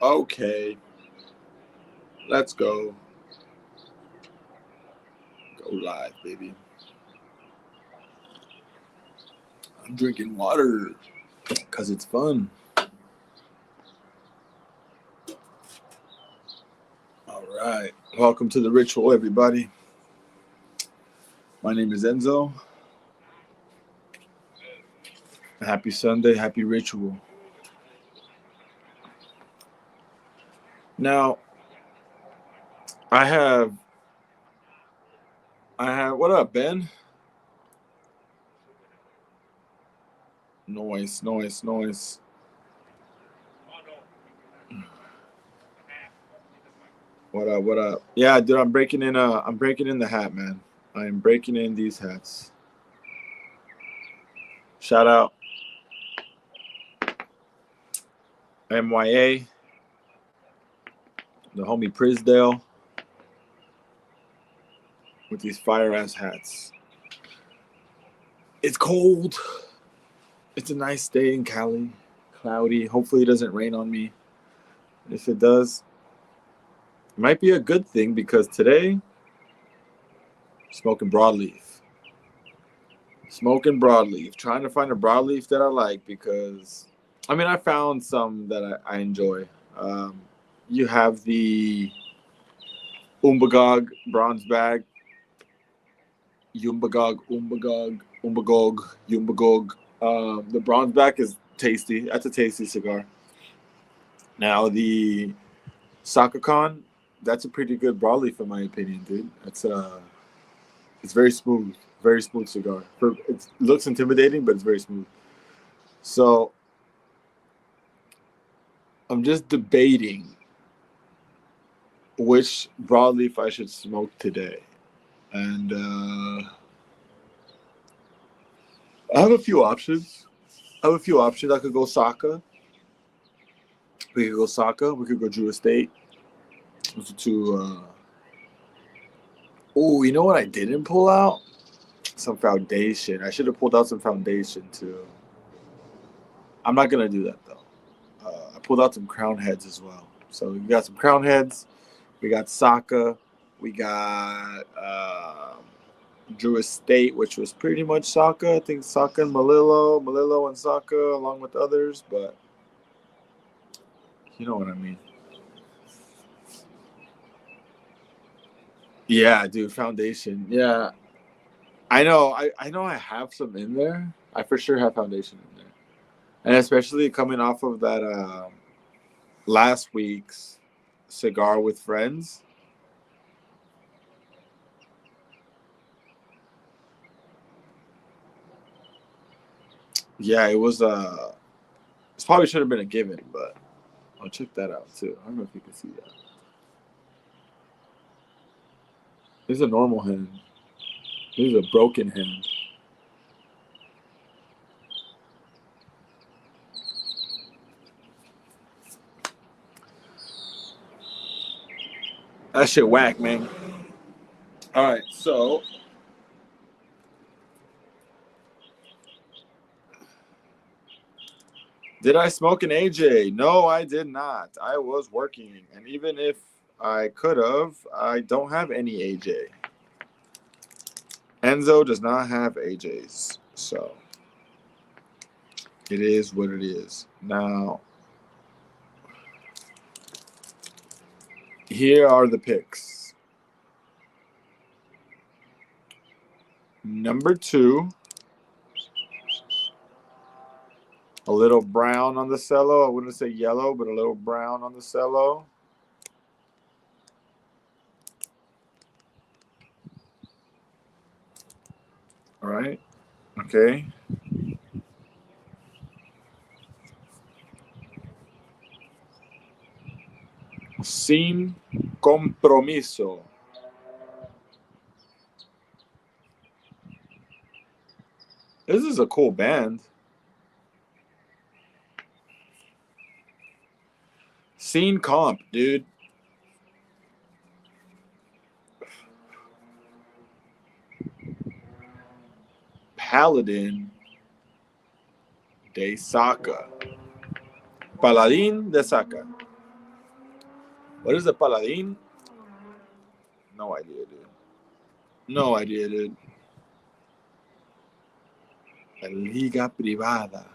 Okay, let's go. Go live, baby. I'm drinking water because it's fun. All right. Welcome to the ritual, everybody. My name is Enzo. Happy Sunday. Happy ritual. Now, I have. What up, Ben? Noise. What up? What up? Yeah, dude, I'm breaking in. I'm breaking in the hat, man. I am breaking in these hats. Shout out MYA, the homie Prisdale, with these fire ass hats. It's cold. It's a nice day in Cali. Cloudy. Hopefully, it doesn't rain on me. If it does, it might be a good thing because today, smoking broadleaf. Smoking broadleaf. Trying to find a broadleaf that I like because, I found some that I enjoy. You have the Umbagog bronze bag. Umbagog. The bronze back is tasty. That's a tasty cigar. Now the Sakakon, that's a pretty good broadleaf in my opinion, dude. It's very smooth cigar. It looks intimidating, but it's very smooth. So I'm just debating which broadleaf I should smoke today, and I have a few options. I could go Saka. We could go Saka. We could go Drew Estate. Those are two. Oh, you know what I didn't pull out? Some foundation. I should have pulled out some foundation too. I'm not gonna do that though. I pulled out some crown heads as well. So we got some crown heads. We got Saka. We got Drew Estate, which was pretty much Saka. I think Saka and Malillo and Saka, along with others, but you know what I mean. Yeah, dude, foundation. Yeah, I know. I know. I have some in there. I for sure have foundation in there, and especially coming off of that last week's cigar with friends. Yeah, it was. It probably should have been a given, but I'll check that out too. I don't know if you can see that. This is a normal hand. This is a broken hand. That shit whack, man. All right, so did I smoke an AJ? No, I did not. I was working, and even if I could have, I don't have any AJ. Enzo does not have AJs, so it is what it is. Now, here are the picks. Number 2, a little brown on the cello. I wouldn't say yellow, but a little brown on the cello. All right. Okay. Sin compromiso. This is a cool band. Scene comp, dude. Paladin de Saka. Paladin de Saka. What is the Paladin? No idea, dude. No idea, dude. La Liga Privada.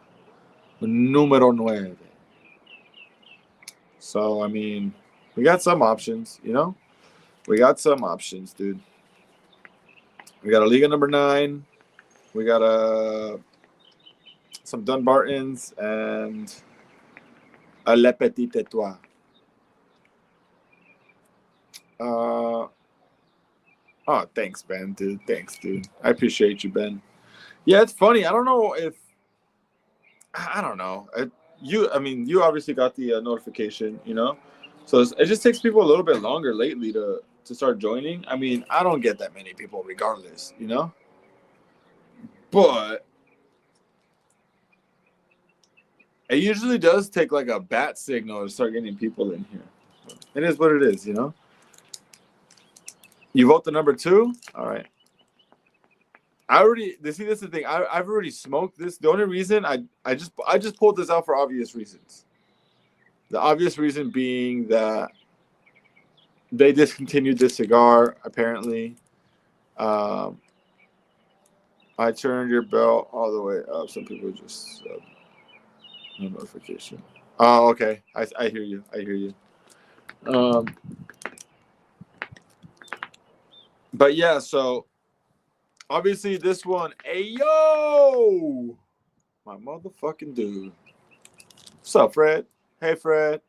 Número 9. So, I mean, we got some options, you know? We got some options, dude. We got a Liga number 9. We got some Dunbartons and a Le Petit Etoile. Oh, thanks, Ben, dude. Thanks, dude. I appreciate you, Ben. Yeah, it's funny. I don't know if I don't know. You obviously got the notification, you know, so it just takes people a little bit longer lately to start joining. I mean, I don't get that many people, regardless, you know, but it usually does take like a bat signal to start getting people in here. It is what it is, you know. You vote the number 2, all right. This is the thing. I've already smoked this. The only reason I just pulled this out for obvious reasons. The obvious reason being that they discontinued this cigar, apparently. I turned your bell all the way up. Some people just no notification. Oh, okay. I hear you. I hear you. But yeah, so obviously this one, hey yo, my motherfucking dude. What's up, Fred? Hey, Fred.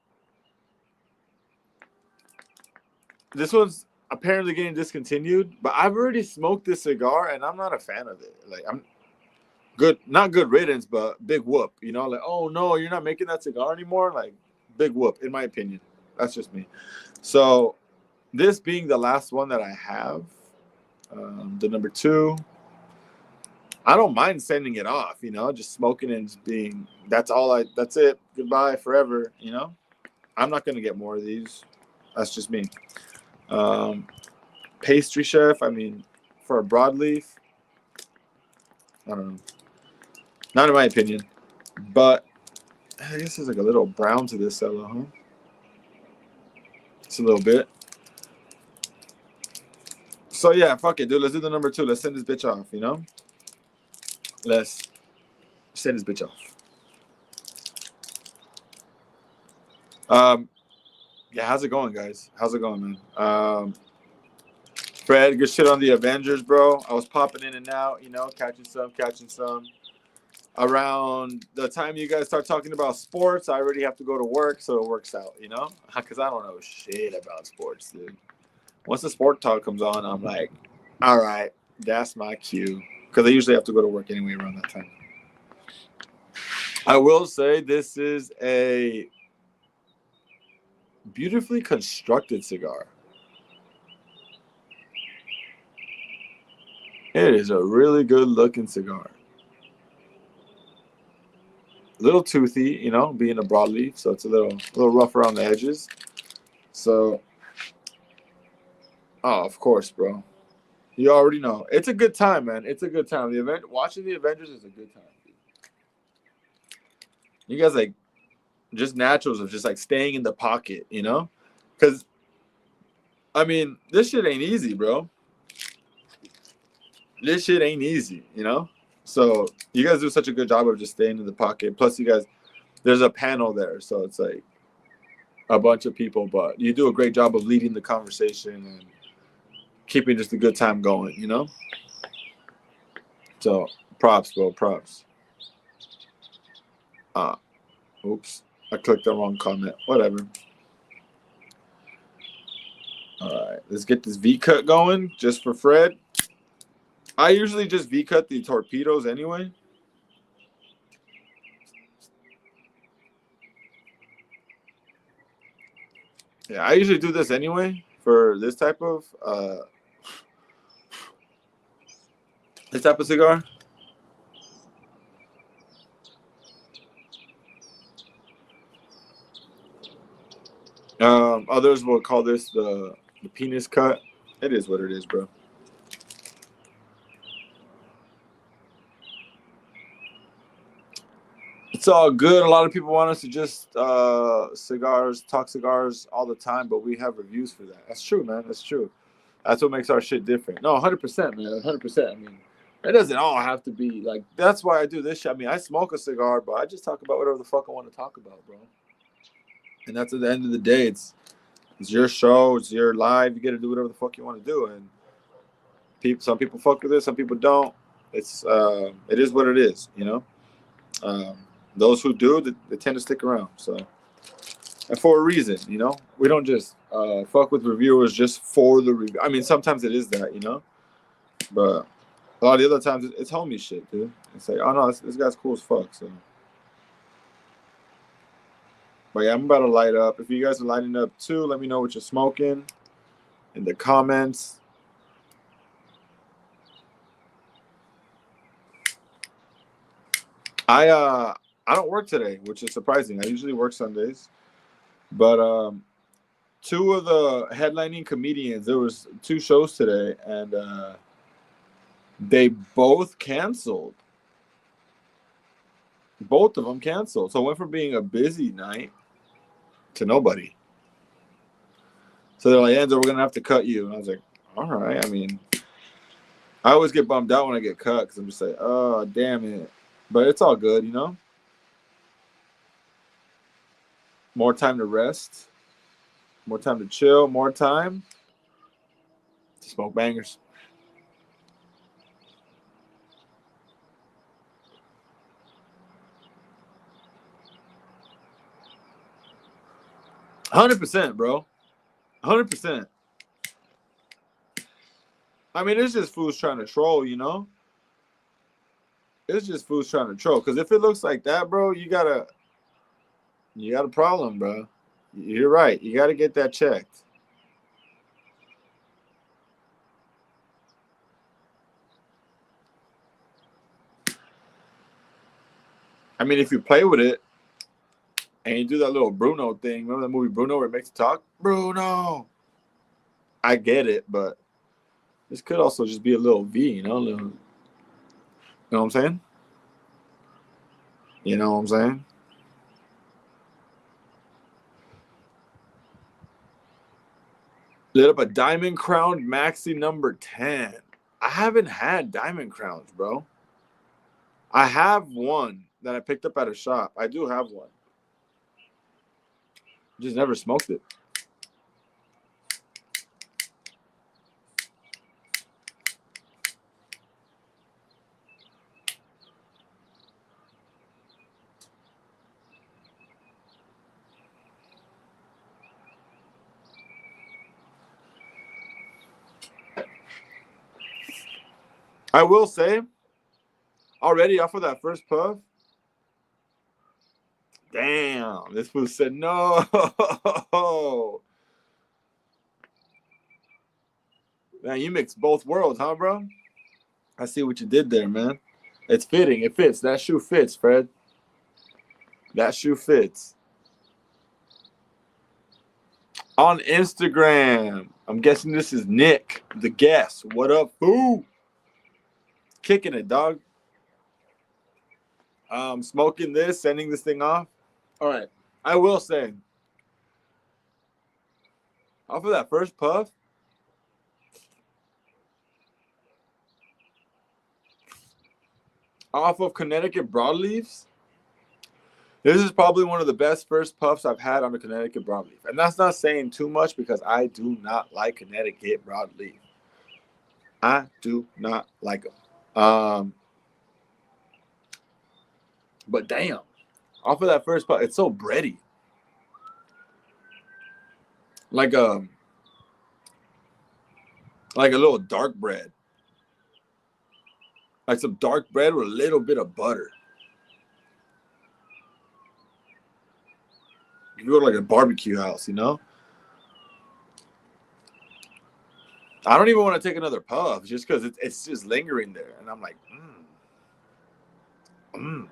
This one's apparently getting discontinued, but I've already smoked this cigar and I'm not a fan of it. Like, I'm good, not good riddance, but big whoop. You know, like, oh no, you're not making that cigar anymore. Like, big whoop, in my opinion. That's just me. So, this being the last one that I have, the number 2, I don't mind sending it off. You know, just smoking and just being. That's it. Goodbye forever. You know, I'm not gonna get more of these. That's just me. Pastry chef. I mean, for a broadleaf, I don't know. Not in my opinion, but I guess there's like a little brown to this cello, huh? It's a little bit. So yeah, fuck it, dude. Let's do the number 2. Let's send this bitch off. You know, let's send this bitch off. Yeah, how's it going, guys? How's it going, man? Fred, good shit on the Avengers, bro. I was popping in and out, you know, catching some. Around the time you guys start talking about sports, I already have to go to work, so it works out, you know? Because I don't know shit about sports, dude. Once the sport talk comes on, I'm like, all right, that's my cue. Because I usually have to go to work anyway around that time. I will say this is a beautifully constructed cigar. It is a really good looking cigar. A little toothy, you know, being a broadleaf, so it's a little rough around the edges. So, oh, of course, bro. You already know. It's a good time, man. It's a good time. Watching the Avengers is a good time. You guys like just naturals of just like staying in the pocket, you know? Because I mean, this shit ain't easy, bro. This shit ain't easy, you know? So you guys do such a good job of just staying in the pocket. Plus, you guys, there's a panel there, so it's like a bunch of people, but you do a great job of leading the conversation and keeping just a good time going, you know? So props, bro, props. Oops, I clicked the wrong comment. Whatever. All right, let's get this V-cut going just for Fred. I usually just V-cut the torpedoes anyway. Yeah, I usually do this anyway for this type of cigar. Others will call this the penis cut. It is what it is, bro. It's all good. A lot of people want us to just talk cigars all the time, but we have reviews for that. That's true, man. That's true. That's what makes our shit different. No, 100%, man. 100%. I mean, it doesn't all have to be like. That's why I do this shit. I mean, I smoke a cigar, but I just talk about whatever the fuck I want to talk about, bro. And that's at the end of the day. It's your show. It's your live. You get to do whatever the fuck you want to do. And some people fuck with it. Some people don't. It is what it is, you know. Those who do, they tend to stick around. So, and for a reason, you know, we don't just fuck with reviewers just for the review. I mean, sometimes it is that, you know, but a lot of the other times it's homie shit, dude. It's like, oh no, this guy's cool as fuck. So, but yeah, I'm about to light up. If you guys are lighting up too, let me know what you're smoking in the comments. I don't work today, which is surprising. I usually work Sundays, but two of the headlining comedians, there was 2 shows today, and they both canceled. Both of them canceled. So it went from being a busy night to nobody. So they're like, Enzo, we're gonna have to cut you. And I was like, all right. I mean, I always get bummed out when I get cut because I'm just like, oh damn it. But it's all good, you know. More time to rest, more time to chill, more time to smoke bangers. $100%, bro. 100%. I mean, it's just fools trying to troll, you know. It's just fools trying to troll. Because if it looks like that, bro, you got a problem, bro. You're right. You got to get that checked. I mean, if you play with it and you do that little Bruno thing, remember the movie Bruno where it makes it talk? Bruno. I get it, but this could also just be a little V, you know? You know what I'm saying? You know what I'm saying? Lit up a Diamond Crown Maxi number 10. I haven't had Diamond Crowns, bro. I have one that I picked up at a shop. I do have one. Just never smoked it. I will say, already off of that first puff, damn, this fool said no. Man, you mixed both worlds, huh, bro? I see what you did there, man. It's fitting. It fits. That shoe fits, Fred. That shoe fits. On Instagram, I'm guessing this is Nick, the guest. What up, fool? Kicking it, dog. Smoking this, sending this thing off. All right. I will say, off of that first puff, off of Connecticut Broadleaves, this is probably one of the best first puffs I've had on the Connecticut Broadleaf. And that's not saying too much because I do not like Connecticut Broadleaf. I do not like them. But damn, off of that first puff, it's so bready. Like a little dark bread. Like some dark bread with a little bit of butter. You go to like a barbecue house, you know? I don't even want to take another puff just because it's just lingering there. And I'm like, mmm.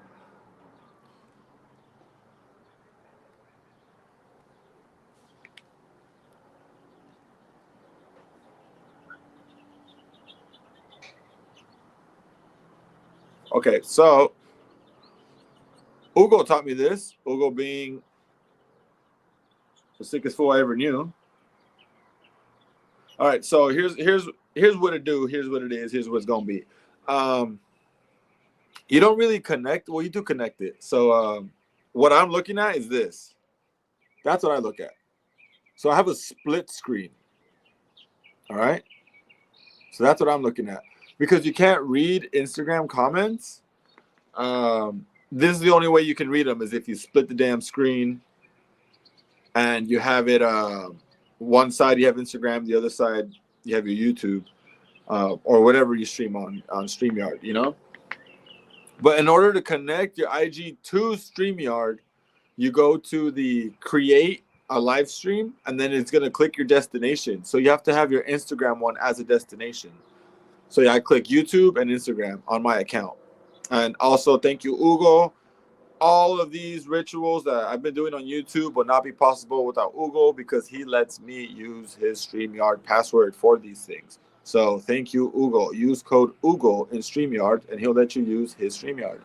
Okay, so Ugo taught me this. Ugo being the sickest fool I ever knew. All right, so here's what it do. Here's what it is. Here's what's gonna be. You don't really connect. Well, you do connect it. So what I'm looking at is this. That's what I look at. So I have a split screen. All right. So that's what I'm looking at. Because you can't read Instagram comments. This is the only way you can read them is if you split the damn screen and you have it one side you have Instagram, the other side you have your YouTube or whatever you stream on StreamYard, you know? But in order to connect your IG to StreamYard, you go to the create a live stream, and then it's going to click your destination. So you have to have your Instagram one as a destination. So yeah, I click YouTube and Instagram on my account. And also, thank you, Ugo. All of these rituals that I've been doing on YouTube would not be possible without Ugo because he lets me use his StreamYard password for these things. So thank you, Ugo. Use code Ugo in StreamYard, and he'll let you use his StreamYard.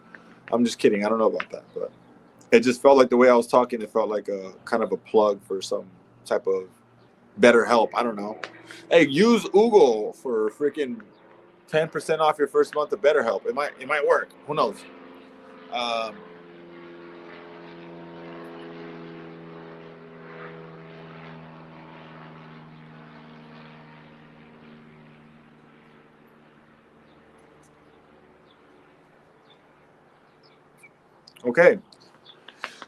I'm just kidding. I don't know about that, but it just felt like the way I was talking, it felt like a kind of a plug for some type of better help. I don't know. Hey, use Ugo for freaking 10% off your first month of BetterHelp. It might work. Who knows? Okay.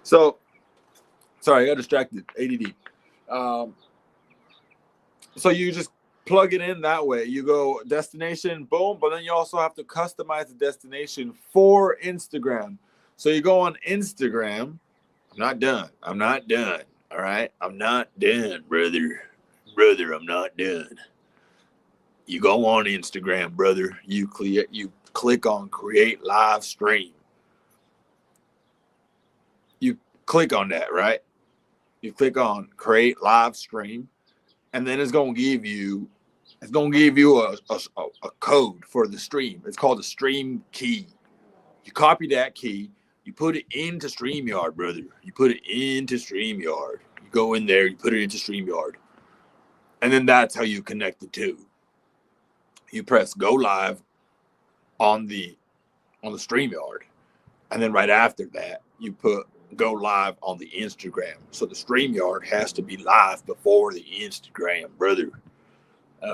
So, sorry, I got distracted. ADD. So you just plug it in that way. You go destination, boom, but then you also have to customize the destination for Instagram. So you go on Instagram. I'm not done. All right. I'm not done, brother. Brother, I'm not done. You go on Instagram, brother. You click on create live stream. You click on that, right? You click on create live stream, and then it's gonna give you a code for the stream. It's called a stream key. You copy that key, you put it into StreamYard, brother. You put it into StreamYard. You go in there, you put it into StreamYard. And then that's how you connect the two. You press go live on the StreamYard. And then right after that, you put go live on the Instagram. So the StreamYard has to be live before the Instagram, brother. You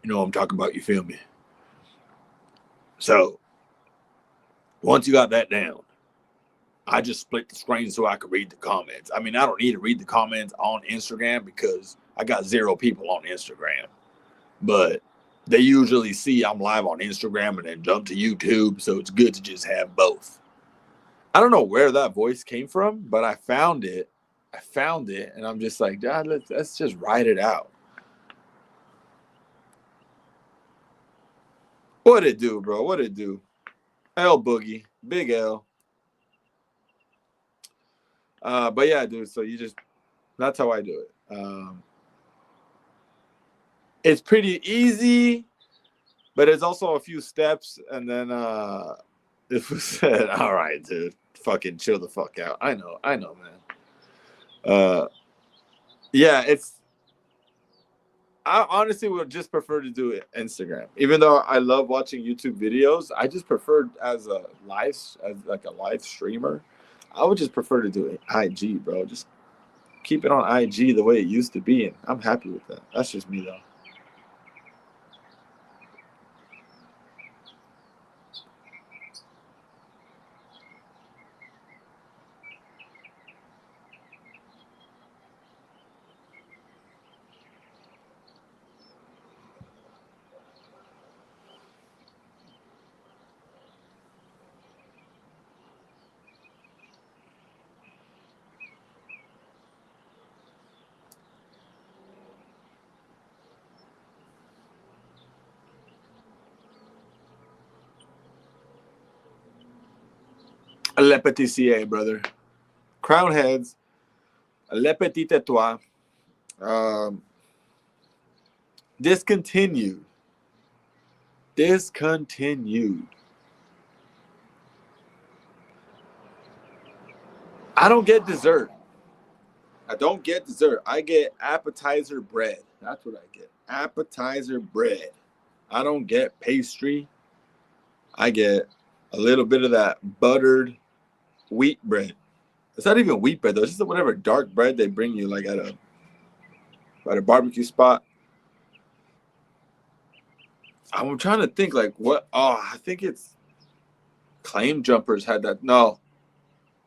know what I'm talking about, you feel me? So once you got that down, I just split the screen so I could read the comments. I mean, I don't need to read the comments on Instagram because I got 0 people on Instagram. But they usually see I'm live on Instagram and then jump to YouTube. So it's good to just have both. I don't know where that voice came from, but I found it. And I'm just like, God, let's just write it out. What it do, bro? What it do? L Boogie, Big L. But yeah, dude. So that's how I do it. It's pretty easy, but it's also a few steps, and then it was said, all right, dude, fucking chill the fuck out. I know, man. Yeah, I honestly would just prefer to do it Instagram. Even though I love watching YouTube videos, I just prefer as like a live streamer. I would just prefer to do it IG, bro. Just keep it on IG the way it used to be, and I'm happy with that. That's just me, though. Le petit CA, brother. Crown heads. Le petit toi. Discontinued. I don't get dessert. I don't get dessert. I get appetizer bread. That's what I get. Appetizer bread. I don't get pastry. I get a little bit of that buttered wheat bread. It's not even wheat bread though. It's just whatever dark bread they bring you, like at a barbecue spot. I'm trying to think like what. Oh, I think it's Claim Jumpers had that. No,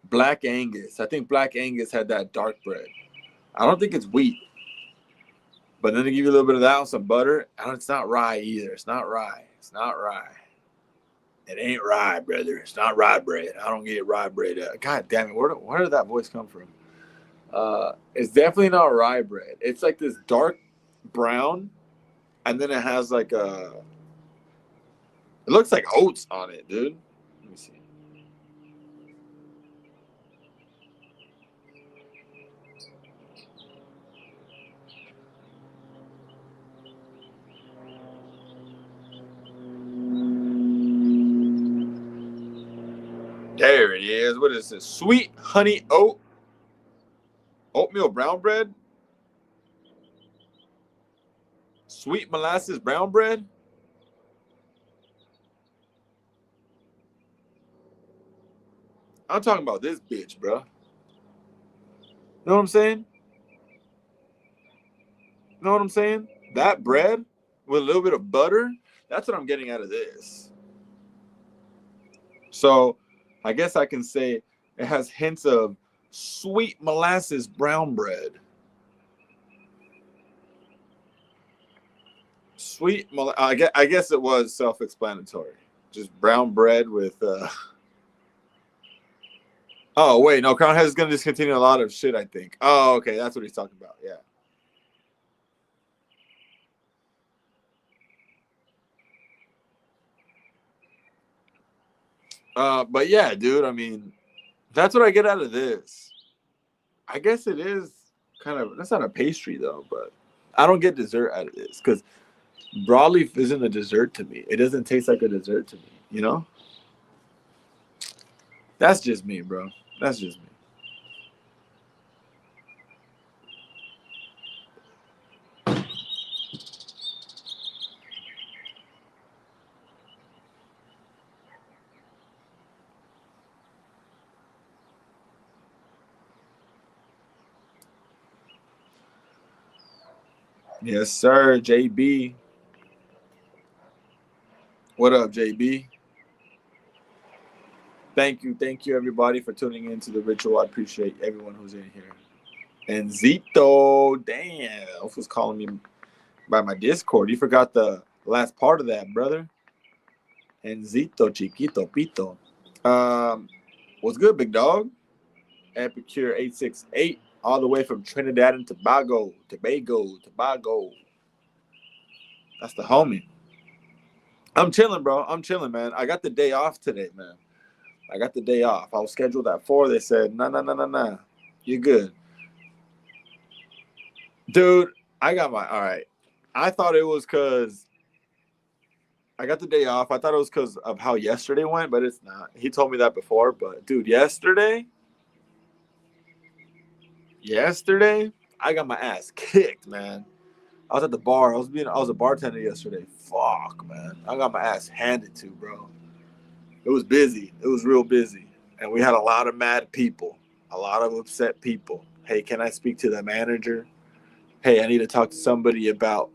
Black Angus. I think Black Angus had that dark bread. I don't think it's wheat, but then they give you a little bit of that with some butter. And it's not rye either. It's not rye. It's not rye. It ain't rye, brother. It's not rye bread. I don't get rye bread. God damn it. Where did that voice come from? It's definitely not rye bread. It's like this dark brown, and then it has like a. It looks like oats on it, dude. Let me see. There it is. What is this? Sweet honey oatmeal brown bread? Sweet molasses brown bread? I'm talking about this bitch, bro. Know what I'm saying? Know what I'm saying? That bread with a little bit of butter, that's what I'm getting out of this. So I guess I can say it has hints of sweet molasses brown bread. I guess it was self-explanatory. Just brown bread with Oh wait, no, Crown Head is gonna discontinue a lot of shit, I think. Oh, okay, that's what he's talking about. Yeah. But yeah, dude, I mean, that's what I get out of this. I guess it is kind of, that's not a pastry though, but I don't get dessert out of this because broadleaf isn't a dessert to me. It doesn't taste like a dessert to me, you know? That's just me, bro. That's just me. Yes, sir, JB. What up, JB? Thank you, everybody, for tuning in to the ritual. I appreciate everyone who's in here. And Zito, damn, was calling me by my Discord. You forgot the last part of that, brother. And Zito, Chiquito, Pito. What's good, big dog? Epicure 868, all the way from Trinidad and Tobago. That's the homie. I'm chilling, bro. I'm chilling, man. I got the day off today, man. I got the day off. I was scheduled at 4. They said, nah. You're good. Dude, I got all right. I thought it was because I got the day off. I thought it was because of how yesterday went, but it's not. He told me that before, but dude, yesterday, I got my ass kicked, man. I was at the bar. I was a bartender yesterday. Fuck, man. I got my ass handed to, bro. It was busy. It was real busy. And we had a lot of mad people, a lot of upset people. Hey, can I speak to the manager? Hey, I need to talk to somebody about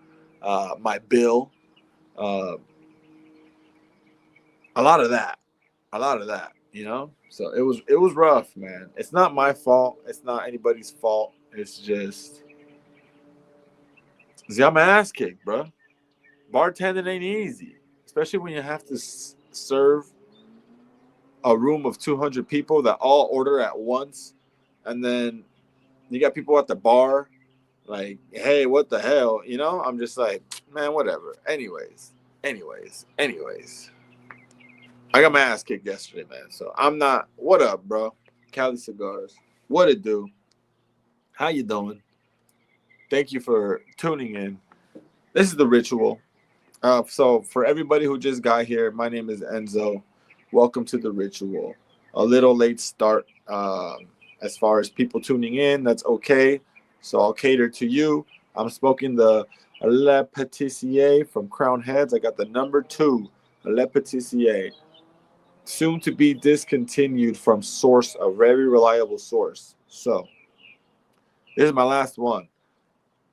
my bill. A lot of that, you know. So it was rough, man. It's not my fault. It's not anybody's fault. It's just, see, I'm ass kicked, bro. Bartending ain't easy, especially when you have to serve a room of 200 people that all order at once, and then you got people at the bar like, hey, what the hell, you know? I'm just like, man, whatever. Anyways. I got my ass kicked yesterday, man. So I'm not. What up, bro? Cali Cigars. What it do? How you doing? Thank you for tuning in. This is the ritual. So for everybody who just got here, my name is Enzo. Welcome to the ritual. A little late start. As far as people tuning in, that's okay. So I'll cater to you. I'm smoking the Le Patissier from Crown Heads. I got the number 2 Le Patissier, soon to be discontinued from source, a very reliable source. So this is my last one.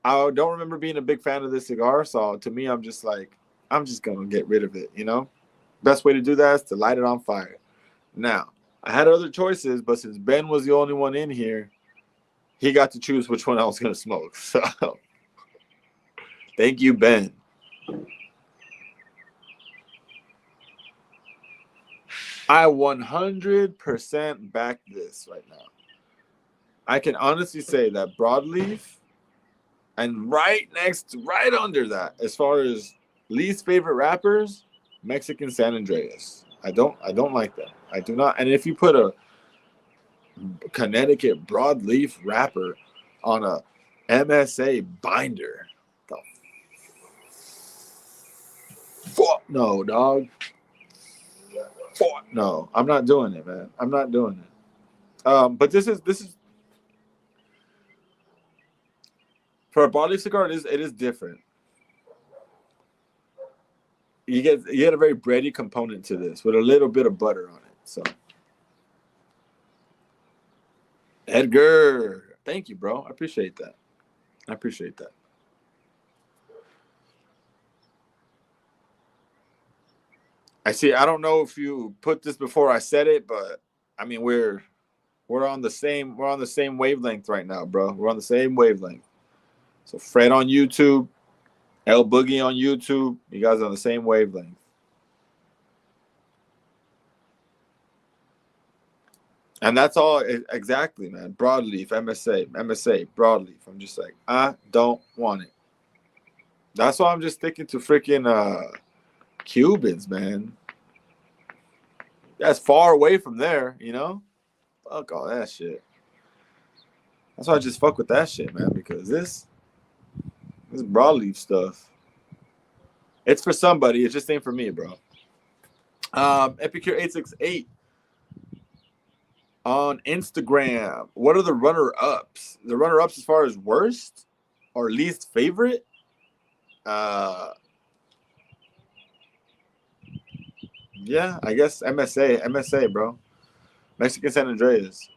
I don't remember being a big fan of this cigar, so to me, I'm just like, I'm just gonna get rid of it. Best way to do that is to light it on fire. Now, I had other choices, but since Ben was the only one in here, he got to choose which one I was gonna smoke. So, thank you, Ben. I 100% back this right now. I can honestly say that broadleaf, and right under that, as far as least favorite wrappers, Mexican San Andreas. I don't like that. I do not. And if you put a Connecticut broadleaf wrapper on a MSA binder, the fuck no, dog. Fuck no, I'm not doing it, man. I'm not doing it. But this is for a broadleaf cigar. It is different. You get a very bready component to this with a little bit of butter on it. So, Edgar, thank you, bro. I appreciate that. I see. I don't know if you put this before I said it, but I mean we're on the same wavelength right now, bro. We're on the same wavelength. So Fred on YouTube, L Boogie on YouTube, you guys are on the same wavelength. And that's all exactly, man. Broadleaf, MSA, broadleaf. I'm just like, I don't want it. That's why I'm just sticking to freaking Cubans, man. That's far away from there, Fuck all that shit. That's why I just fuck with that shit, man, because this broadleaf stuff, it's for somebody. It just ain't for me, bro. Epicure868 on Instagram. What are the runner-ups? The runner-ups as far as worst or least favorite? Yeah, I guess MSA, bro. Mexican San Andreas.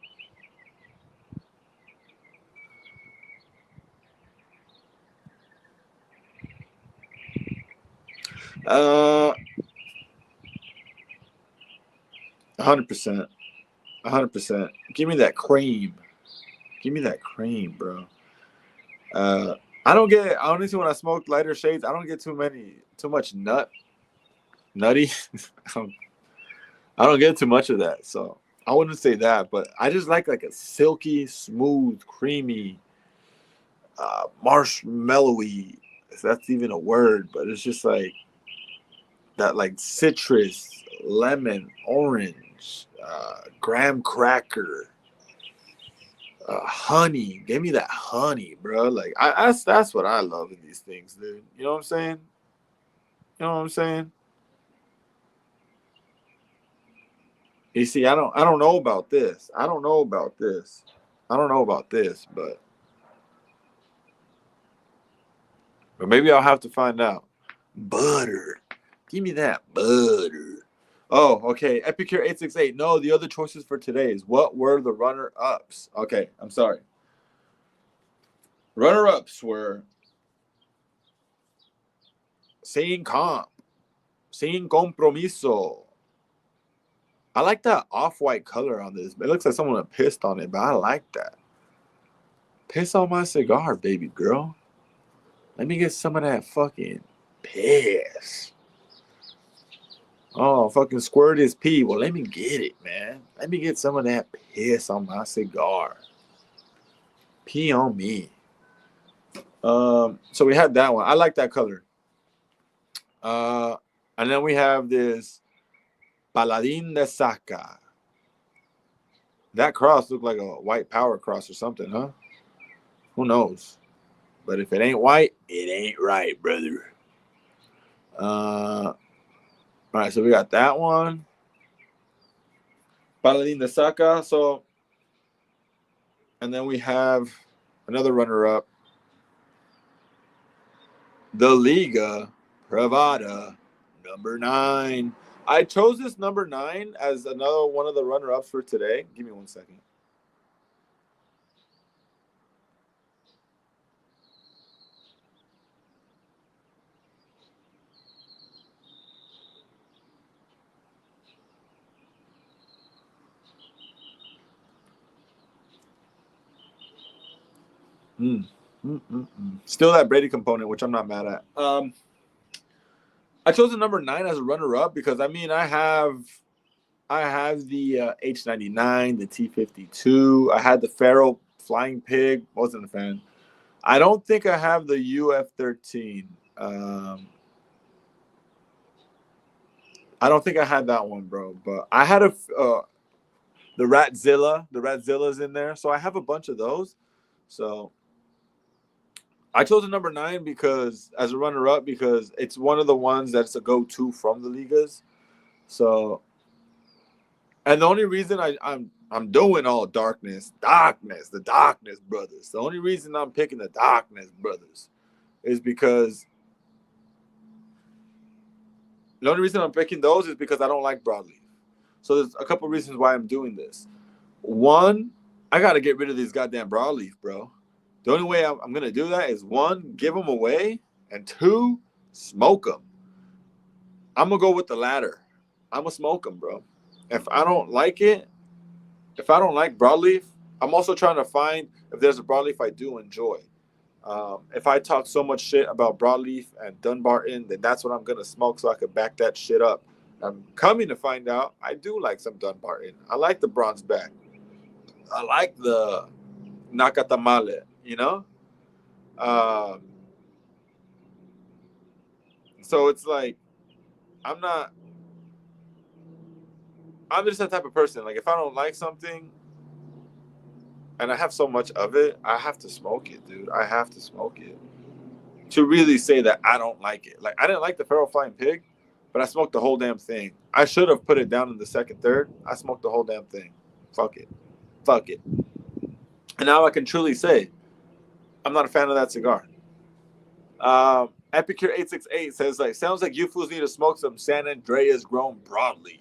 100%. 100%. Give me that cream. Bro. I don't get, honestly, when I smoke lighter shades, I don't get too much nutty. I don't get too much of that. So I wouldn't say that, but I just like a silky, smooth, creamy, marshmallowy, if that's even a word, but it's just like that, like citrus, lemon, orange, graham cracker, honey. Give me that honey, bro. Like that's what I love in these things, dude. You know what I'm saying? You see, I don't know about this. But maybe I'll have to find out. Butter. Give me that butter. Oh, okay. Epicure 868. No, the other choices for today's. What were the runner-ups? Okay, I'm sorry. Runner-ups were Sin Compromiso. I like that off-white color on this. It looks like someone pissed on it, but I like that. Piss on my cigar, baby girl. Let me get some of that fucking piss. Oh, fucking squirt his pee. Well, let me get it, man. Let me get some of that piss on my cigar. Pee on me. So we had that one. I like that color. And then we have this Paladin de Saca. That cross looked like a white power cross or something, huh? Who knows? But if it ain't white, it ain't right, brother. All right, so we got that one. Paladin de Saca. So And then we have another runner-up, the Liga Privada, number 9. I chose this number 9 as another one of the runner-ups for today. Give me 1 second. Still that Brady component, which I'm not mad at. I chose the number 9 as a runner-up because I mean I have the H99, the T52. I had the Pharaoh Flying Pig. Wasn't a fan. I don't think I have the UF13. I don't think I had that one, bro. But I had the Ratzilla. The Ratzilla's in there, so I have a bunch of those. So I chose the number 9 because as a runner-up because it's one of the ones that's a go-to from the Ligas. So, and the only reason I'm doing all the Darkness Brothers. The only reason I'm picking the Darkness Brothers is because the only reason I'm picking those is because I don't like broadleaf. So there's a couple reasons why I'm doing this. One, I got to get rid of these goddamn broadleaf, bro. The only way I'm going to do that is 1, give them away, and 2, smoke them. I'm going to go with the latter. I'm going to smoke them, bro. If I don't like it, if I don't like broadleaf, I'm also trying to find if there's a broadleaf I do enjoy. If I talk so much shit about broadleaf and Dunbarton, then that's what I'm going to smoke so I can back that shit up. I'm coming to find out I do like some Dunbarton. I like the bronze back. I like the Nakatamale, you know? So it's like, I'm just that type of person. Like, if I don't like something and I have so much of it, I have to smoke it, dude. I have to smoke it to really say that I don't like it. Like, I didn't like the Pharaoh Flying Pig, but I smoked the whole damn thing. I should have put it down in the second, third. I smoked the whole damn thing. Fuck it. And now I can truly say I'm not a fan of that cigar. Epicure 868 says, like, sounds like you fools need to smoke some San Andreas grown broadleaf.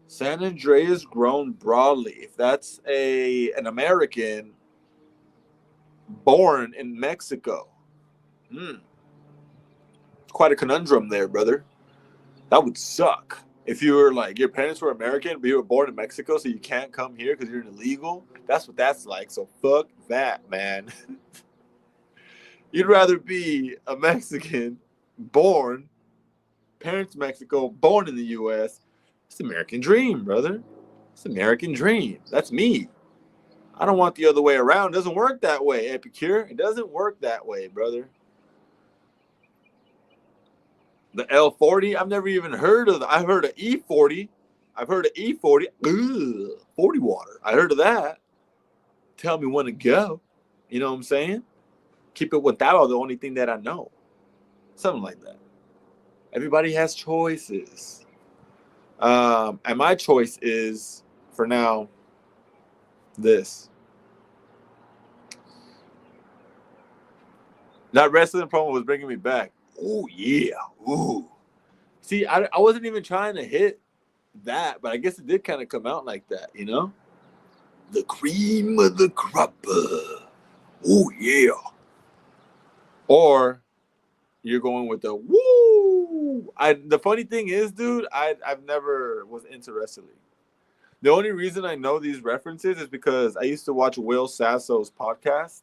San Andreas grown broadleaf. That's an American born in Mexico. Quite a conundrum there, brother. That would suck. If you were like, your parents were American, but you were born in Mexico, so you can't come here because you're illegal. That's what that's like. So fuck that, man. You'd rather be a Mexican born, parents Mexico, born in the U.S. It's the American dream, brother. It's the American dream. That's me. I don't want the other way around. It doesn't work that way, Epicure. It doesn't work that way, brother. The L40, I've never even heard of. I've heard of E40. I've heard of E40. Ugh, 40 water. I heard of that. Tell me when to go. You know what I'm saying? Keep it without the only thing that I know. Something like that. Everybody has choices. And my choice is, for now, this. That wrestling promo was bringing me back. Oh, yeah. Ooh. See, I wasn't even trying to hit that, but I guess it did kind of come out like that, you know? The cream of the crop. Oh, yeah. Or you're going with the woo. The funny thing is, dude, I've never was into wrestling. The only reason I know these references is because I used to watch Will Sasso's podcast.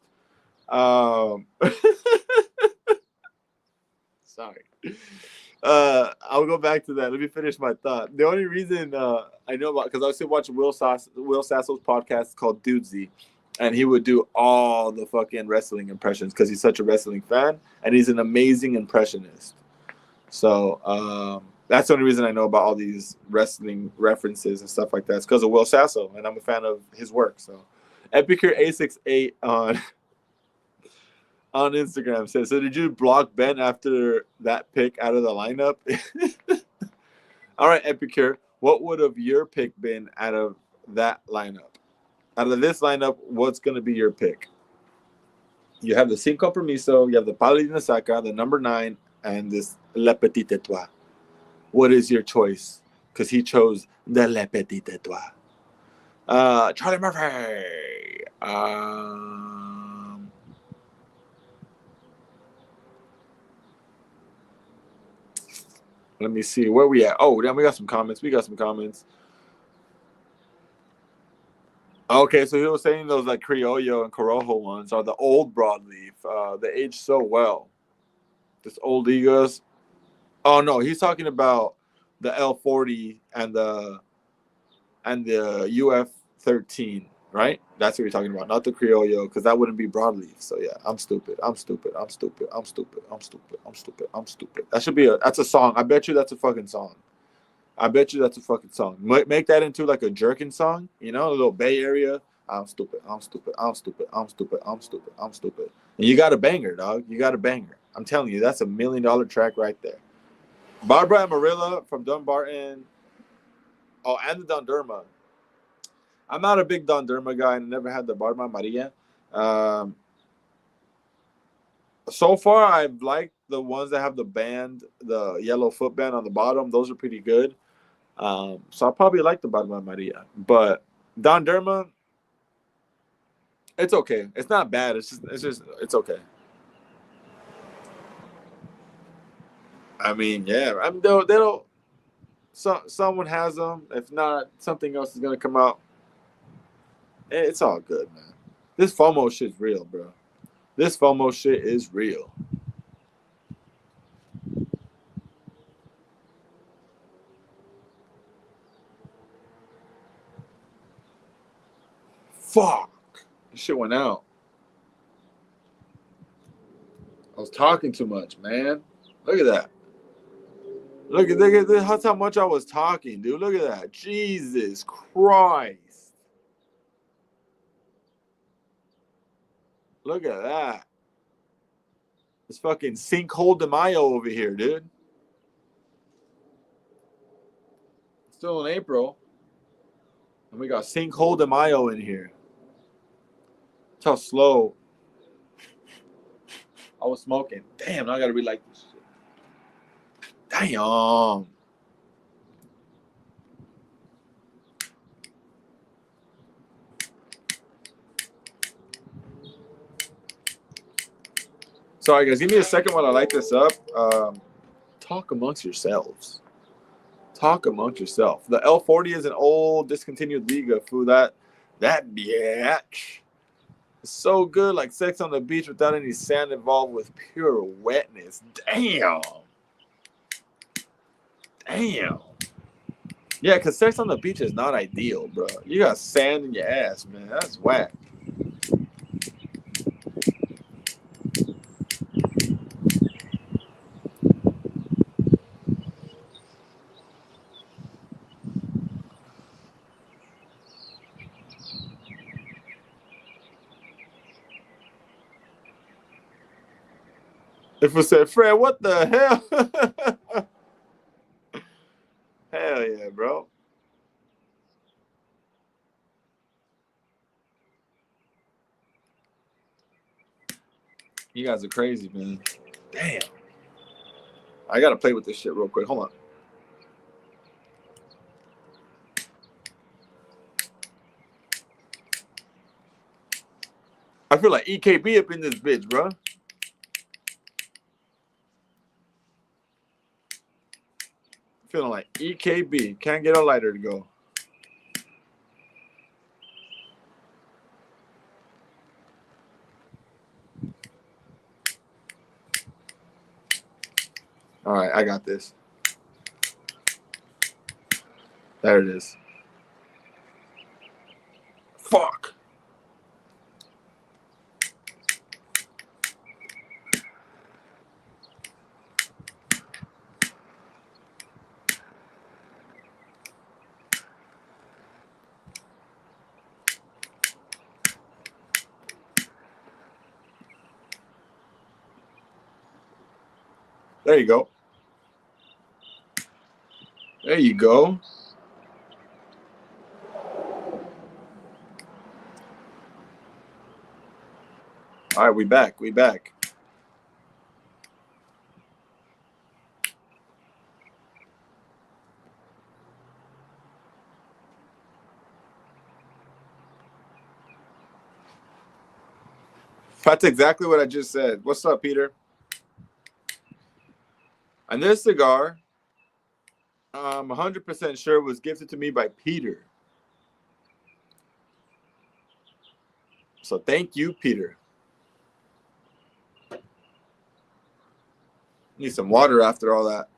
Sorry. I'll go back to that. Let me finish my thought. The only reason I know about, because I used to watch Will Sasso's podcast called Dudesy, and he would do all the fucking wrestling impressions because he's such a wrestling fan, and he's an amazing impressionist. So that's the only reason I know about all these wrestling references and stuff like that. It's because of Will Sasso, and I'm a fan of his work. So Epicure A68 on Instagram says, so did you block Ben after that pick out of the lineup? All right, Epicure, what would have your pick been out of that lineup? Out of this lineup, what's going to be your pick? You have the Sin Compromiso, you have the Palo de Nasaca, the number 9, and this Le Petit Etoile. What is your choice? Because he chose the Le Petit Etoile. Charlie Murphy. Let me see. Where we at? Oh, damn, we got some comments. Okay, so he was saying those like Criollo and Corojo ones are the old broadleaf. They age so well. This old Ligas. Oh no, he's talking about the L40 and the UF13, right? That's what you're talking about, not the Criollo, because that wouldn't be broadleaf. So yeah, I'm stupid. That should be that's a song. I bet you that's a fucking song. Make that into like a jerkin song, a little Bay Area. I'm stupid. And you got a banger, dog. You got a banger. I'm telling you, that's $1 million track right there. Barbara Amarilla from Dunbarton. Oh, and the Donderma. I'm not a big Donderma guy and never had the Barbara Maria. So far, I've liked the ones that have the yellow footband on the bottom. Those are pretty good. So I'll probably like the Barbara Maria. But Donderma, it's okay. It's not bad. It's okay. I mean, yeah. Someone has them. If not, something else is gonna come out. It's all good, man. This FOMO shit's real, bro. This FOMO shit is real. Fuck. This shit went out. I was talking too much, man. Look at that. Look at this. That's how much I was talking, dude. Look at that. Jesus Christ. Look at that. It's fucking Sinkhole de Mayo over here, dude. Still in April. And we got Sinkhole de Mayo in here. That's how slow I was smoking. Damn, I gotta relight this shit. Damn. Sorry, guys. Give me a second while I light this up. Talk amongst yourselves. The L40 is an old discontinued Liga. Fool, that bitch. It's so good, like Sex on the Beach without any sand involved with pure wetness. Damn. Yeah, because Sex on the Beach is not ideal, bro. You got sand in your ass, man. That's whack. If it said, Fred, what the hell? Hell yeah, bro. You guys are crazy, man. Damn. I gotta play with this shit real quick. Hold on. I feel like EKB up in this bitch, bro. Feeling like EKB. Can't get a lighter to go. All right, I got this. There it is. Fuck. There you go. There you go. All right, we back. We back. That's exactly what I just said. What's up, Peter? And this cigar, I'm 100% sure was gifted to me by Peter. So thank you, Peter. Need some water after all that.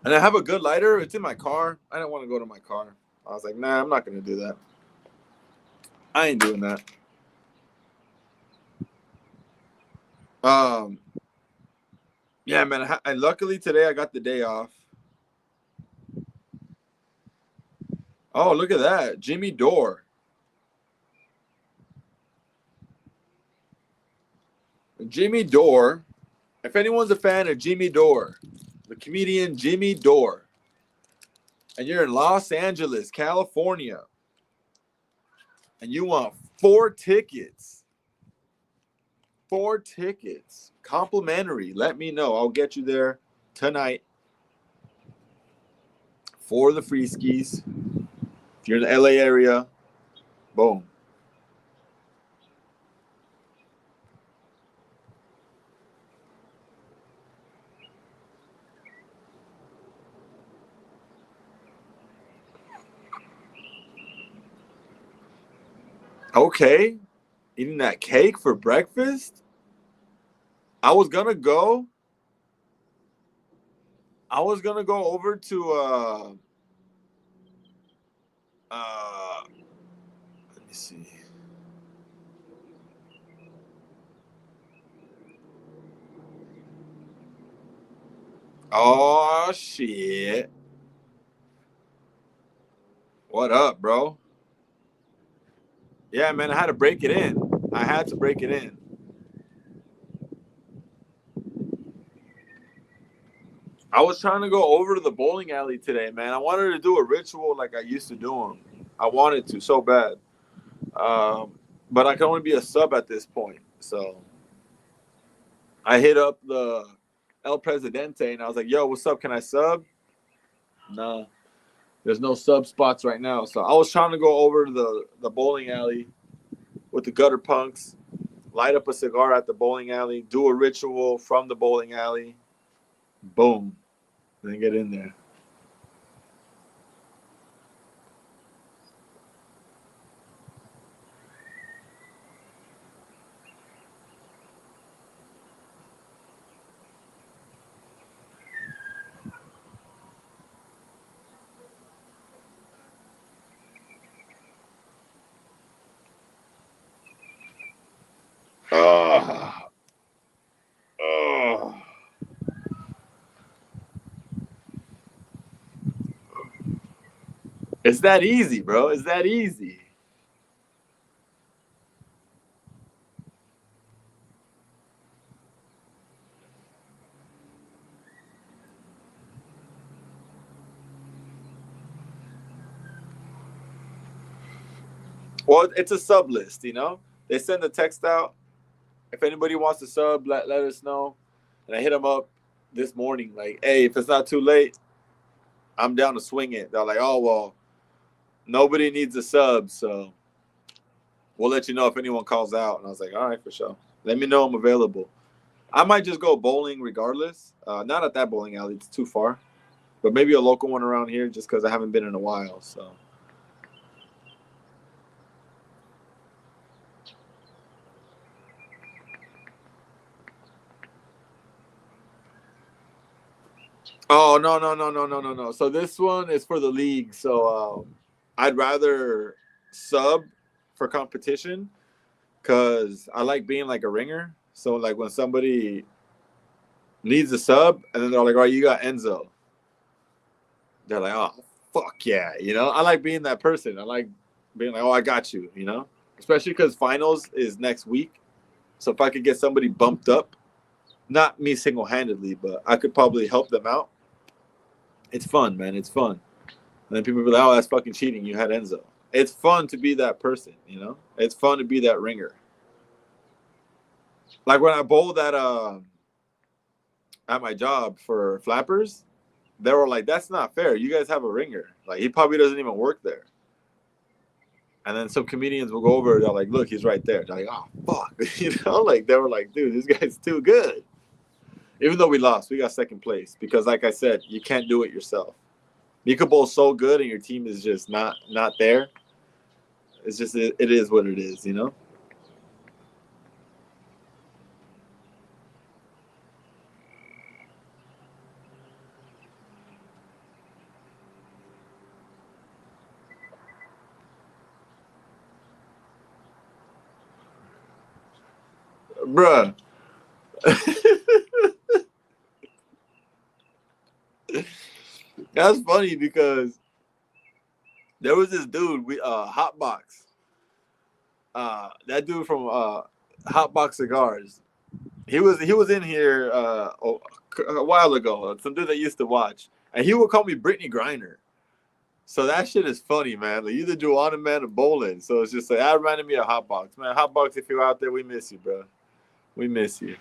And I have a good lighter. It's in my car. I didn't want to go to my car. I was like, nah, I'm not going to do that. I ain't doing that. Yeah, man. And luckily today I got the day off. Oh, look at that. Jimmy Dore. Jimmy Dore. If anyone's a fan of Jimmy Dore, the comedian Jimmy Dore, and you're in Los Angeles, California, and you want 4 tickets, complimentary, let me know. I'll get you there tonight for the free skis. If you're in the LA area, boom. Okay. Eating that cake for breakfast? I was gonna go over to let me see. Oh shit. What up, bro? Yeah, man, I had to break it in. I had to break it in. I was trying to go over to the bowling alley today, man. I wanted to do a ritual like I used to do them. I wanted to so bad. But I can only be a sub at this point. So I hit up the El Presidente and I was like, yo, what's up? Can I sub? Nah, there's no sub spots right now. So I was trying to go over to the bowling alley with the gutter punks, light up a cigar at the bowling alley, do a ritual from the bowling alley. Boom. Then get in there. Oh. Oh. It's that easy, bro. It's that easy. Well, it's a sub list, you know? They send a text out. If anybody wants to sub, let us know. And I hit them up this morning, like, hey, if it's not too late, I'm down to swing it. They're like, oh, well, nobody needs a sub, so we'll let you know if anyone calls out. And I was like, all right, for sure. Let me know I'm available. I might just go bowling regardless. Not at that bowling alley. It's too far. But maybe a local one around here just because I haven't been in a while. So. Oh, no. So this one is for the league. So I'd rather sub for competition because I like being like a ringer. So like when somebody needs a sub and then they're like, all right, you got Enzo. They're like, oh, fuck yeah. You know, I like being that person. I like being like, oh, I got you, you know, especially because finals is next week. So if I could get somebody bumped up, not me single handedly, but I could probably help them out. It's fun, man. It's fun. And then people be like, oh, that's fucking cheating. You had Enzo. it's fun to be that person, you know? It's fun to be that ringer. Like when I bowled at my job for flappers, they were like, "That's not fair. You guys have a ringer. Like he probably doesn't even work there." And then some comedians will go over. They're like, "Look, he's right there." They're like, "Oh fuck," you know, like they were like, "Dude, this guy's too good." Even though we lost, we got second place because, like I said, you can't do it yourself. You could bowl so good, and your team is just not there. It's just it is what it is, you know. Bruh. That's funny because there was this dude, we Hotbox. That dude from Hotbox Cigars. He was in here a while ago. Some dude that used to watch, and he would call me Brittany Griner. So that shit is funny, man. Like you the Joanna man of bowling. So it's just like that reminded me of Hotbox, man. Hotbox, if you're out there, we miss you, bro. We miss you.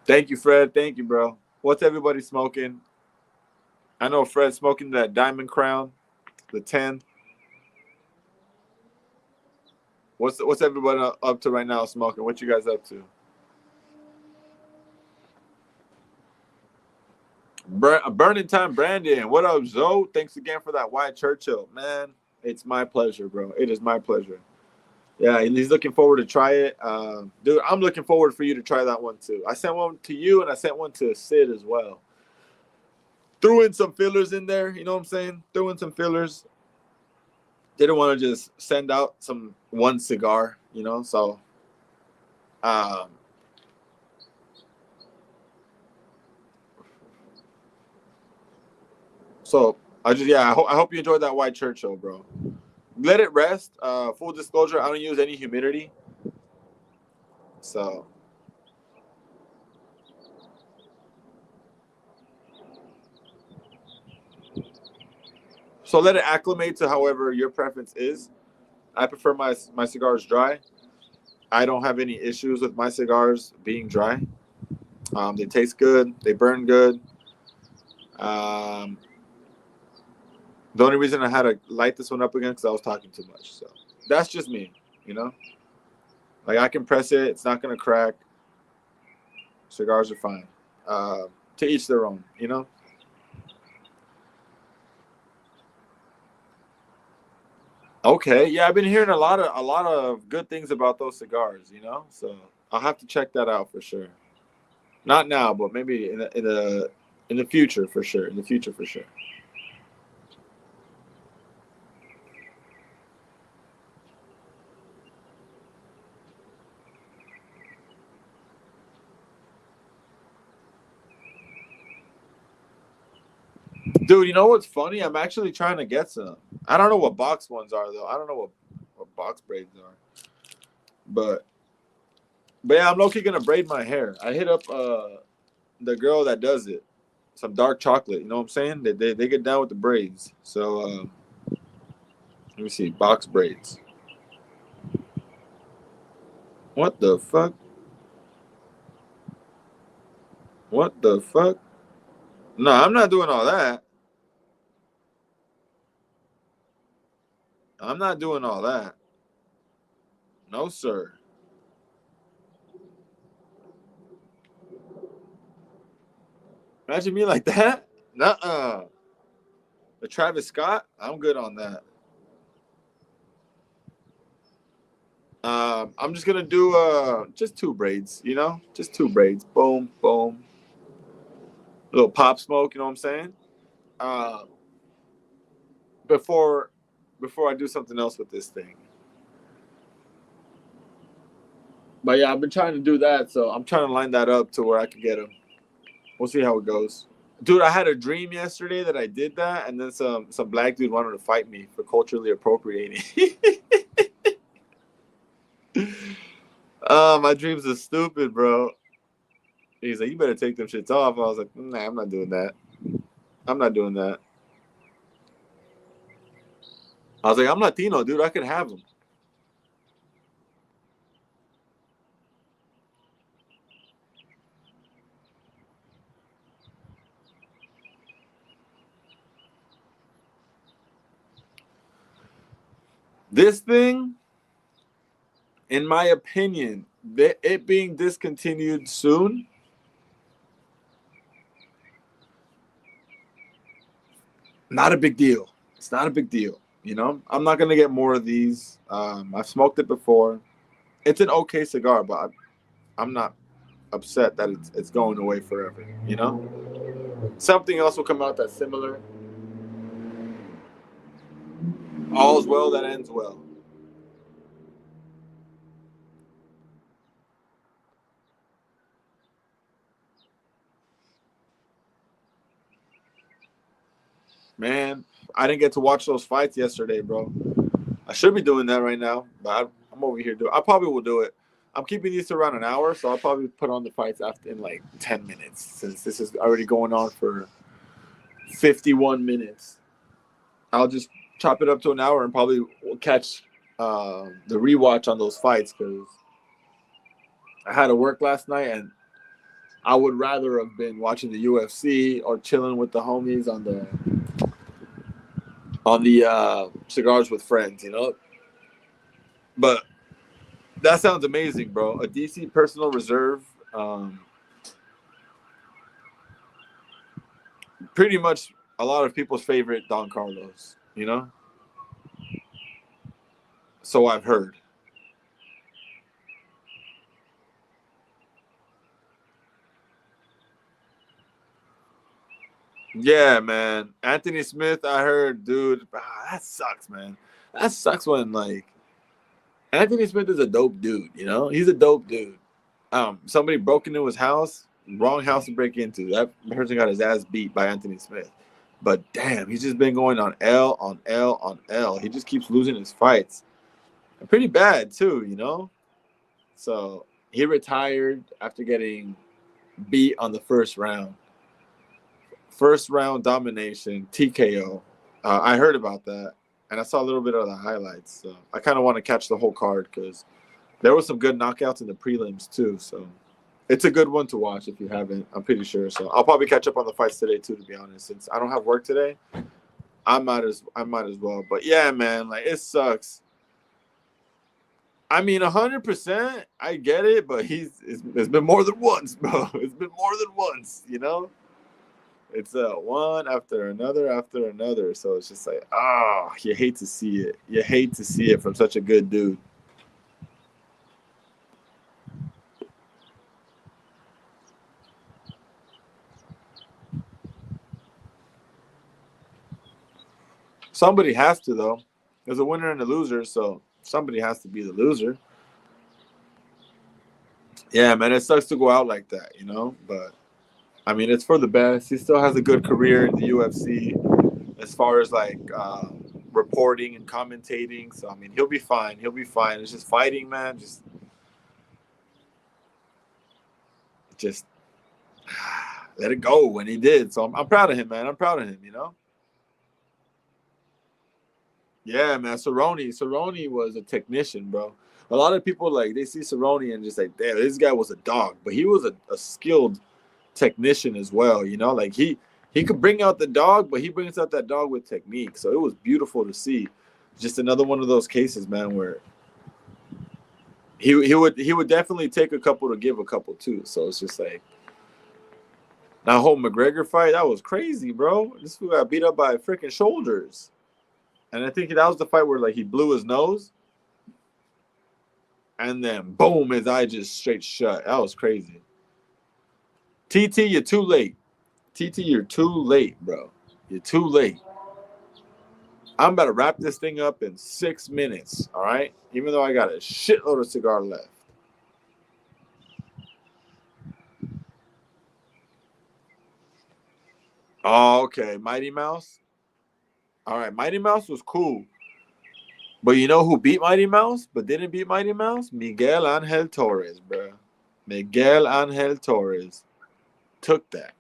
Thank you, Fred. Thank you, bro. What's everybody smoking? I know Fred's smoking that Diamond Crown, the 10. What's everybody up to right now smoking? What you guys up to? Burning Time Brandon. What up, Zoe? Thanks again for that White Churchill. Man, it's my pleasure, bro. It is my pleasure. Yeah, he's looking forward to try it. Dude, I'm looking forward for you to try that one too. I sent one to you and I sent one to Sid as well. Threw in some fillers in there, you know what I'm saying? Threw in some fillers. Didn't want to just send out some one cigar, you know? So um so I hope you enjoyed that White Churchill, bro. Let it rest. Full disclosure, I don't use any humidity. So let it acclimate to however your preference is. I prefer my cigars dry. I don't have any issues with my cigars being dry. They taste good. They burn good. Um, the only reason I had to light this one up again because I was talking too much. So that's just me, you know. Like I can press it. It's not gonna crack. Cigars are fine. To each their own, you know. Okay, yeah, I've been hearing a lot of good things about those cigars, you know. So I'll have to check that out for sure. Not now, but maybe in the future for sure. In the future for sure. Dude, you know what's funny? I'm actually trying to get some. I don't know what box ones are though. I don't know what box braids are. But yeah, I'm low-key gonna braid my hair. I hit up the girl that does it. Some dark chocolate, you know what I'm saying? They get down with the braids. So let me see. Box braids. What the fuck? What the fuck? No, I'm not doing all that. I'm not doing all that. No, sir. Imagine me like that. Nuh-uh. The Travis Scott, I'm good on that. I'm just gonna do just two braids, you know, just two braids. Boom, boom. A little pop smoke, you know what I'm saying? Uh, before I do something else with this thing. But yeah, I've been trying to do that, so I'm trying to line that up to where I can get them. We'll see how it goes. Dude, I had a dream yesterday that I did that, and then some black dude wanted to fight me for culturally appropriating. My dreams are stupid, bro. He's like, you better take them shits off. I was like, nah, I'm not doing that. I'm not doing that. I was like, I'm Latino, dude. I could have them. This thing, in my opinion, it being discontinued soon, not a big deal. It's not a big deal. You know, I'm not gonna get more of these. I've smoked it before. It's an okay cigar, but I'm not upset that it's going away forever. You know, something else will come out that's similar. All's well that ends well. Man, I didn't get to watch those fights yesterday, bro. I should be doing that right now, but I'm over here doing. I probably will do it. I'm keeping these to around an hour, so I'll probably put on the fights after in like 10 minutes, since this is already going on for 51 minutes. I'll just chop it up to an hour and probably will catch the rewatch on those fights because I had to work last night and I would rather have been watching the UFC or chilling with the homies on the cigars with friends, you know. But that sounds amazing, bro. A DC personal reserve, pretty much a lot of people's favorite Don Carlos, you know. So I've heard. Yeah, man. Anthony Smith, I heard, dude. That sucks, man. That sucks when like Anthony Smith is a dope dude. You know, he's a dope dude. Somebody broke into his house, wrong house to break into. That person got his ass beat by Anthony Smith. But damn, he's just been going on L on L on L. He just keeps losing his fights. And pretty bad too, you know. So he retired after getting beat on the first round. First round domination, TKO. I heard about that, and I saw a little bit of the highlights. So I kind of want to catch the whole card because there were some good knockouts in the prelims too. So it's a good one to watch if you haven't. I'm pretty sure. So I'll probably catch up on the fights today too. To be honest, since I don't have work today, I might as well. But yeah, man, like it sucks. I mean, 100%, I get it, but it's been more than once, bro. It's been more than once, you know. It's one after another. So it's just like, you hate to see it. You hate to see it from such a good dude. Somebody has to though. There's a winner and a loser, so somebody has to be the loser. Yeah, man, it sucks to go out like that, you know. But I mean, it's for the best. He still has a good career in the UFC as far as like reporting and commentating. So I mean, he'll be fine. He'll be fine. It's just fighting, man. Just let it go when he did. So I'm proud of him, man. I'm proud of him. You know. Yeah, man. Cerrone was a technician, bro. A lot of people like they see Cerrone and just like, damn, this guy was a dog, but he was a skilled technician as well. You know, like he could bring out the dog, but he brings out that dog with technique. So it was beautiful to see. Just another one of those cases, man, where he would definitely take a couple to give a couple too. So it's just like that whole McGregor fight, that was crazy, bro. This fool got beat up by freaking shoulders. And I think that was the fight where like he blew his nose and then boom, his eye just straight shut. That was crazy. TT, you're too late. TT, you're too late, bro. You're too late. I'm about to wrap this thing up in 6 minutes, all right? Even though I got a shitload of cigar left. Oh, okay. Mighty Mouse. All right, Mighty Mouse was cool. But you know who beat Mighty Mouse but didn't beat Mighty Mouse? Miguel Angel Torres, bro. Miguel Angel Torres took that,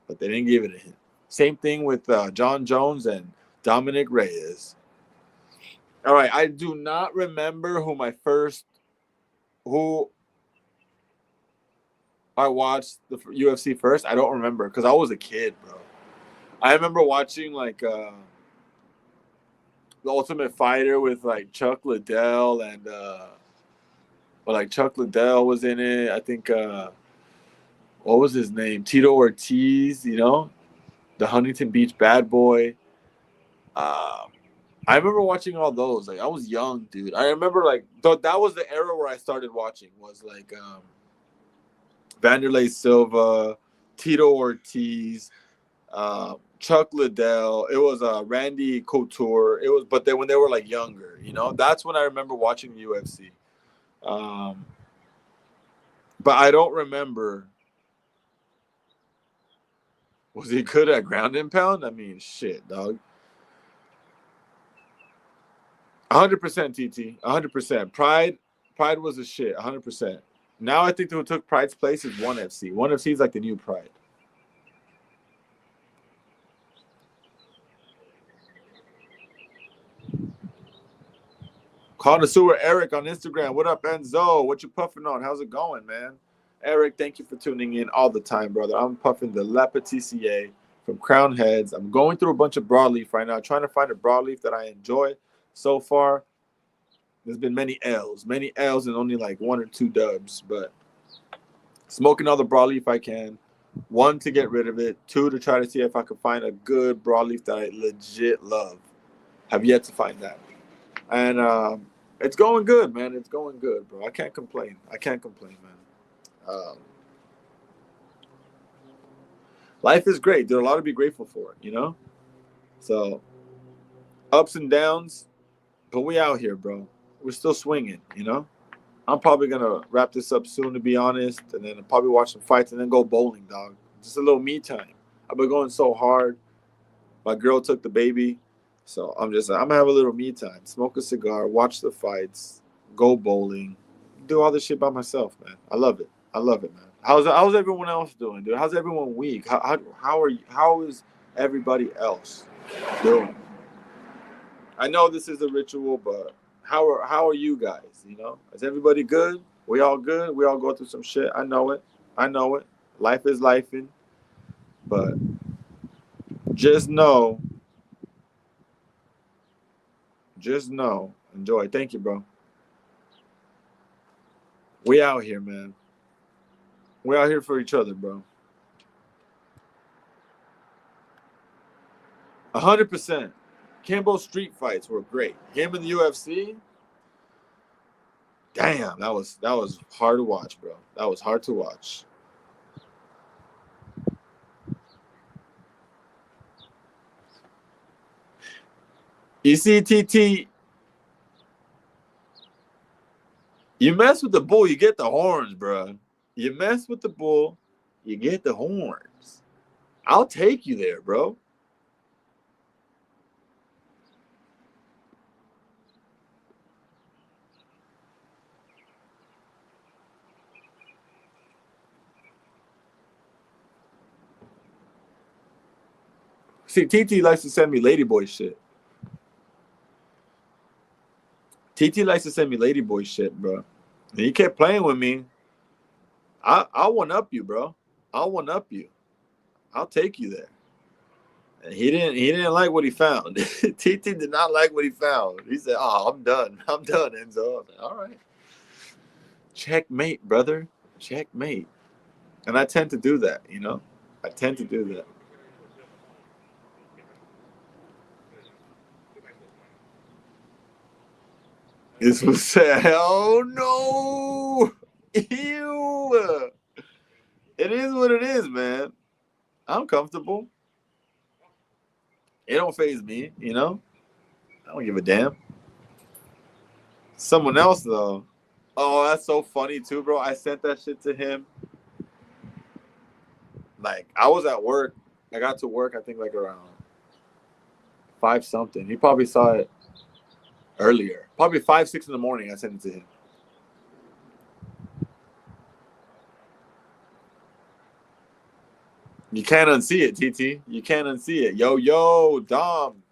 but they didn't give it to him. Same thing with John Jones and Dominic Reyes. All right, I do not remember who I watched the UFC first. I don't remember because I was a kid, bro. I remember watching like the Ultimate Fighter with like Chuck Liddell and like Chuck Liddell was in it. I think what was his name? Tito Ortiz, you know, the Huntington Beach bad boy. Uh, I remember watching all those. Like I was young, dude. I remember like that was the era where I started watching. Was like Vanderlei Silva, Tito Ortiz, Chuck Liddell. It was Randy Couture. It was, but then when they were like younger, you know, that's when I remember watching the UFC. But I don't remember. Was he good at ground and pound? I mean, shit, dog. 100% TT. 100%. Pride was a shit. 100%. Now I think who took Pride's place is ONE FC. ONE FC is like the new Pride. Connoisseur Eric on Instagram. What up, Enzo? What you puffing on? How's it going, man? Eric, thank you for tuning in all the time, brother. I'm puffing the Lepa TCA from Crown Heads. I'm going through a bunch of broadleaf right now, trying to find a broadleaf that I enjoy. So far, there's been many L's and only like 1 or 2 dubs, but smoking all the broadleaf I can. 1, to get rid of it. 2, to try to see if I can find a good broadleaf that I legit love. Have yet to find that. And it's going good, man. It's going good, bro. I can't complain. Man. Life is great. There's a lot to be grateful for, you know? So, ups and downs, but we out here, bro. We're still swinging, you know? I'm probably going to wrap this up soon, to be honest, and then I'll probably watch some fights and then go bowling, dog. Just a little me time. I've been going so hard. My girl took the baby, so I'm going to have a little me time. Smoke a cigar, watch the fights, go bowling, do all this shit by myself, man. I love it, man. How's everyone else doing, dude? How's everyone week? How is everybody else doing? I know this is a ritual, but how are you guys? You know, is everybody good? We all good? We all go through some shit. I know it. Life is lifing, but just know. Enjoy. Thank you, bro. We out here, man. We out here for each other, bro. 100%. Kimbo street fights were great. Him in the UFC. Damn, that was hard to watch, bro. That was hard to watch. You see, TT, you mess with the bull, you get the horns, bro. You mess with the bull, you get the horns. I'll take you there, bro. See, TT likes to send me ladyboy shit. TT likes to send me ladyboy shit, bro. And he kept playing with me. I'll one up you, bro. I'll one up you. I'll take you there. And he didn't like what he found. TT did not like what he found. He said, "Oh, I'm done, Enzo." Like, all right. Checkmate, brother. Checkmate. And I tend to do that, you know? I tend to do that. This was sad. Oh no! Ew! It is what it is, man. I'm comfortable. It don't faze me, you know? I don't give a damn. Someone else though. Oh, that's so funny too, bro. I sent that shit to him. Like, I was at work. I got to work, I think, like around 5 something. He probably saw it earlier. Probably 5, 6 in the morning. I sent it to him. You can't unsee it, TT. You can't unsee it. Yo, Dom.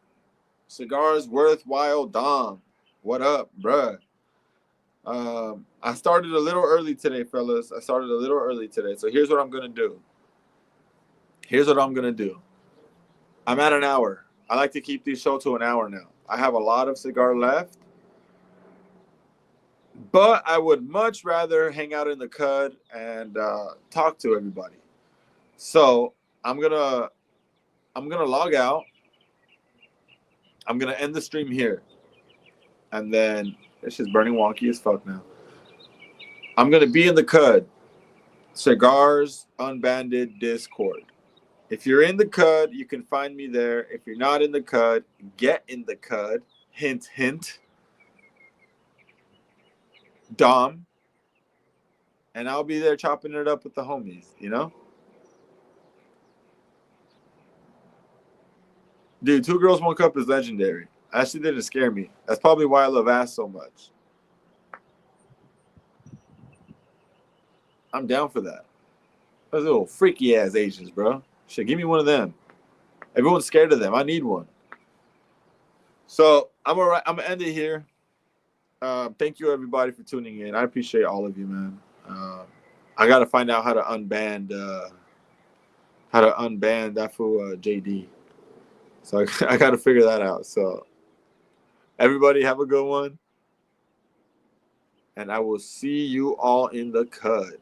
Cigars worthwhile, Dom. What up, bruh? I started a little early today, fellas. I started a little early today. So here's what I'm gonna do. I'm at an hour. I like to keep these shows to an hour now. I have a lot of cigar left, but I would much rather hang out in the cud and talk to everybody. So I'm gonna log out. I'm gonna end the stream here, and then it's just burning wonky as fuck now. I'm gonna be in the cud, Cigars Unbanded Discord. If you're in the cud, you can find me there. If you're not in the cud, get in the cud. Hint, hint. Dom. And I'll be there chopping it up with the homies, you know? Dude, 2 Girls, 1 Cup is legendary. Actually didn't scare me. That's probably why I love ass so much. I'm down for that. Those little freaky ass Asians, bro. Shit, give me one of them. Everyone's scared of them. I need one. So I'm gonna end it here. Thank you everybody for tuning in. I appreciate all of you, man. I gotta find out how to unban that fool JD. So I gotta figure that out. So everybody have a good one. And I will see you all in the cud.